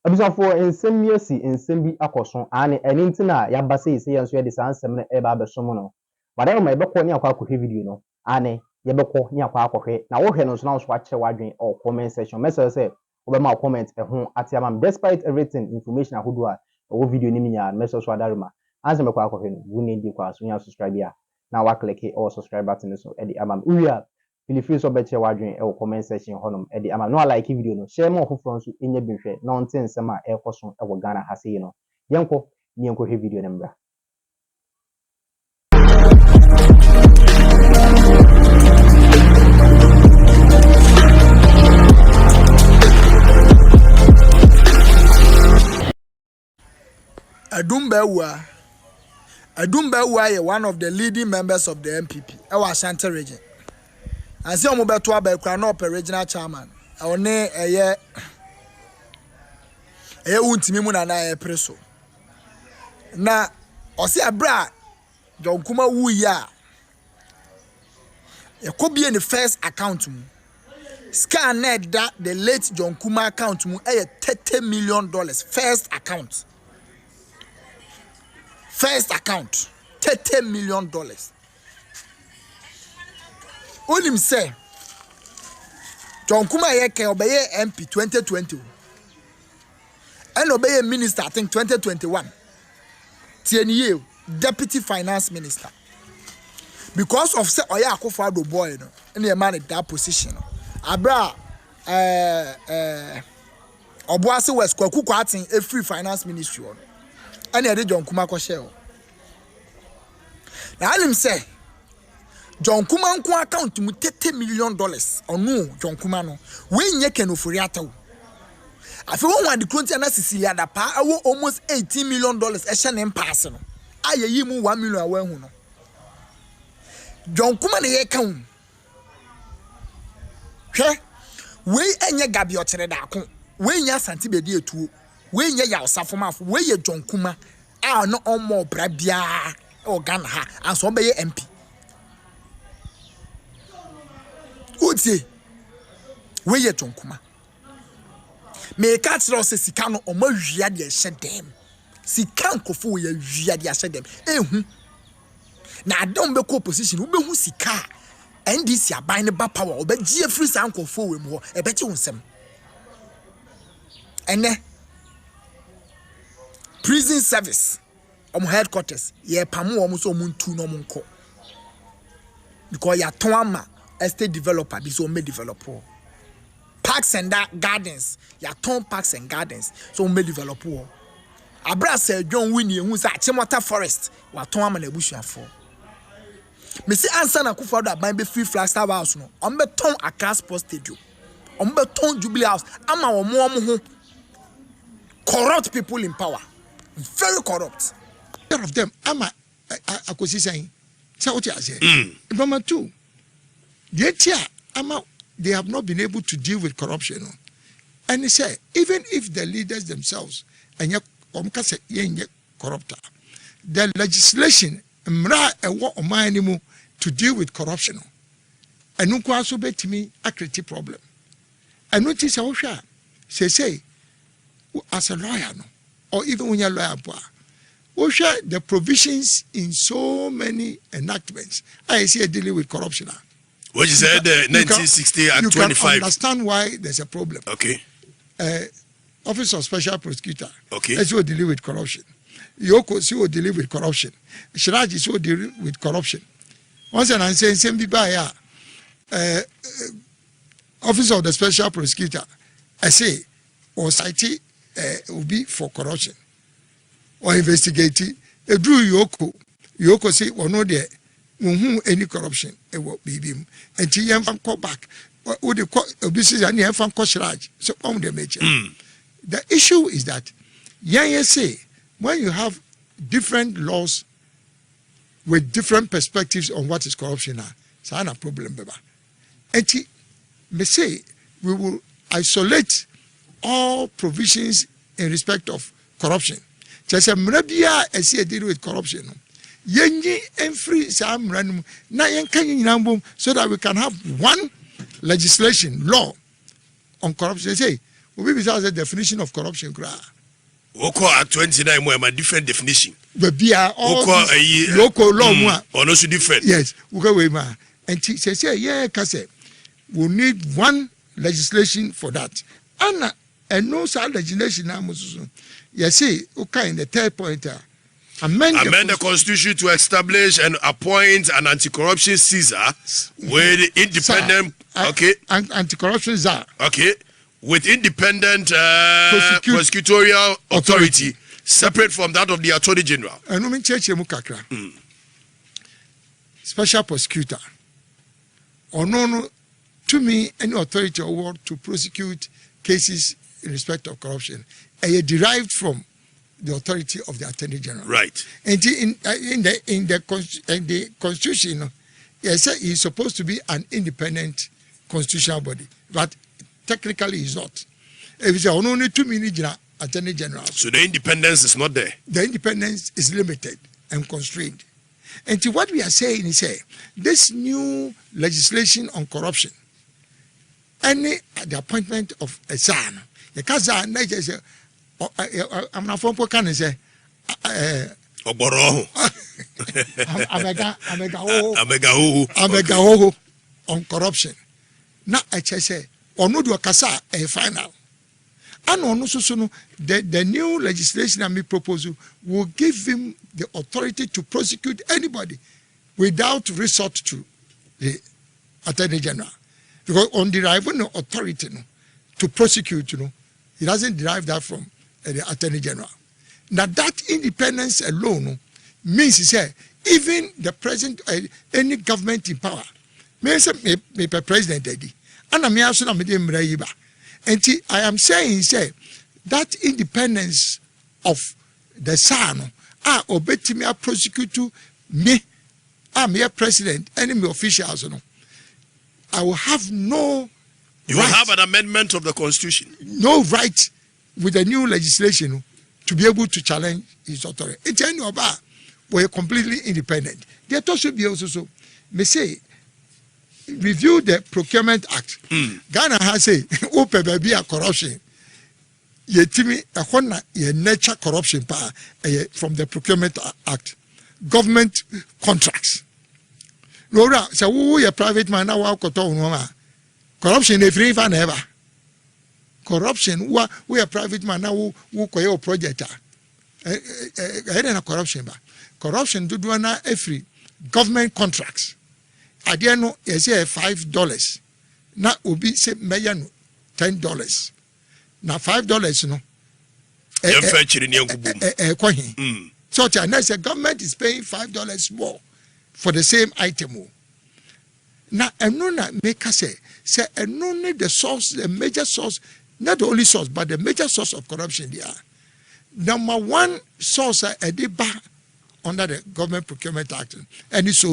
Abusafo ensem yesi ensem bi akoso ane eni ntina ya base ise yenso ye de sansem ne eba abesom no whatever ma ebekọ ni akwa akọhwe video no ane ye bekọ ni akwa akọhwe na wo hwe no so na so akyere wadwen or comment section message say obema comment ho atiamam despite everything information ahodo a wo video ni nya message so adarema anse mekọ akọhwe no wo ne di kwa so nya subscribe ya na wa click or subscribe button so e di amam uya feel free so beche wadwen e comment section honom e di ama no like video no share more foforo nso enye binhwe na onten nsema e koso e wo Ghana ha sei no yenko ni enko hwe video nembra Adumbewa is one of the leading members of the NPP. I was Ashanti region. I see omo beto abekwa na regional chairman. One eye untimi mu na na preso. Na osi abra John Kumah wu ya. E ko be in the first account mu. Scan that the late John Kumah account mu $30 million first account. First account, $30 million. Olim say, John Kumah yeke obeye MP 2020. And obeye minister, I think 2021. TNU, deputy finance minister. Because of say Oya Akufo-Addo boy, no, and the man in that position. Abra, Obuasi West Kwaku Kwatin a free finance ministry. And he did John Kumah share. Now him say John Kumah nko account mu $30 million or no John Kumah no we nye kenofori atawo. Afi won wa de kronti na Sicilia da pa awo almost $18 million e hye ne pass no. Ayeyi mu $1 million awa hu no. John Kumah ne ye kan. Hwe we enye gabi o kire da ko. We nya santi bedi etuo. We nye ya osafomafo we ye John Kumah a no omo bra bia o Ghana ha and so be MP utie we ye John Kumah me ka tro se sika no omo hwia de hye dem sika nkofo we hwia de hye dem ehu na adom be ko opposition we be hu sika NDC aban ne ba power obagie free san nkofo we mu ho e be ti wonsem ene prison service headquarters ye pamu so muntu no munko because ya tonama estate developer bi so me developer parks and gardens ya ton parks and gardens so me developer abra se John Winnie hu sa Chimota forest wa tonama na ebusuafo me si ansa na Akufo-Addo aban be free Flagstaff house no on be ton Accra Sports Stadium on be ton Jubilee house ama omo ho corrupt people in power. Very corrupt. All of them, ama akosi saying, say what you say. Number two, they have not been able to deal with corruption. And he said, even if the leaders themselves and corrupt, the legislation to deal with corruption. And no also bet to me a critical problem. And notice how say as a lawyer, no, or even when you're a lawyer, the provisions in so many enactments. I see a dealing with corruption. What you said, 1960 and 25. You can understand why there's a problem. Okay. Office of Special Prosecutor. Okay. That's what dealing with corruption. Yoko see what dealing with corruption. Shiraji is what dealing with corruption. Once and I'm saying, same people Office of the Special Prosecutor. I say, or society will be for corruption. Or investigating a drew Yoko say or no there any corruption will be him and TM call back would the obesity and fan Koshiraj so on the major. The issue is that say when you have different laws with different perspectives on what is corruption it's not a problem baba. And may say we will isolate all provisions in respect of corruption. Just a mrabia as a deal with corruption. Yengi and free some random so that we can have one legislation law on corruption. Say Obi besides the definition of corruption cry. Oko at 29 more a different definition. But be all Oko local law more. Or no so different. Yes, we go away man. And she say yeah, kase. We need one legislation for that. And no such legislation now must. You see, okay, in the third point, amend the constitution to establish and appoint an anti-corruption Caesar with independent anti-corruption czar. Okay, with independent prosecutorial authority separate from that of the Attorney General. And no church kakra. Special prosecutor. Or no to me any authority or word to prosecute cases in respect of corruption derived from the authority of the Attorney General. Right. And in the Constitution, yes, it's supposed to be an independent constitutional body, but technically it's not. If it's only 2 minutes Attorney General. So the independence is not there. The independence is limited and constrained. And what we are saying is, this new legislation on corruption, the appointment of a son, the Kazan, I'm not from Pocan, say, Amega on corruption. Now, I say, or no do a casa a final. And on also, the new legislation and me proposal will give him the authority to prosecute anybody without resort to the Attorney General. Because on deriving no authority to prosecute, he doesn't derive that from the Attorney General. Now that independence alone means he said even the president, any government in power, may say me president daddy, and I'm also not me and I am saying that independence of the son obey me prosecute me, I'm your president, enemy officials, I will have no. You will have an amendment of the Constitution. No right with the new legislation to be able to challenge his authority. It's any of us were completely independent. There also be also so. Me say, review the Procurement Act. Ghana has say, open baby a corruption. Ye timi a hona ye nature corruption power from the Procurement Act. Government contracts. Laura, so who a private man now walk on corruption is free and ever. Corruption, we a private man now who call project. Corruption, corruption do na every government contracts. I didn't know you say $5. Now ubi say million $10. Now $5 no. So the government is paying $5 more for the same item. Now and no make us say and no the source, the major source, not the only source, but the major source of corruption there. Number one source a deba under the Government Procurement Act, and it's so.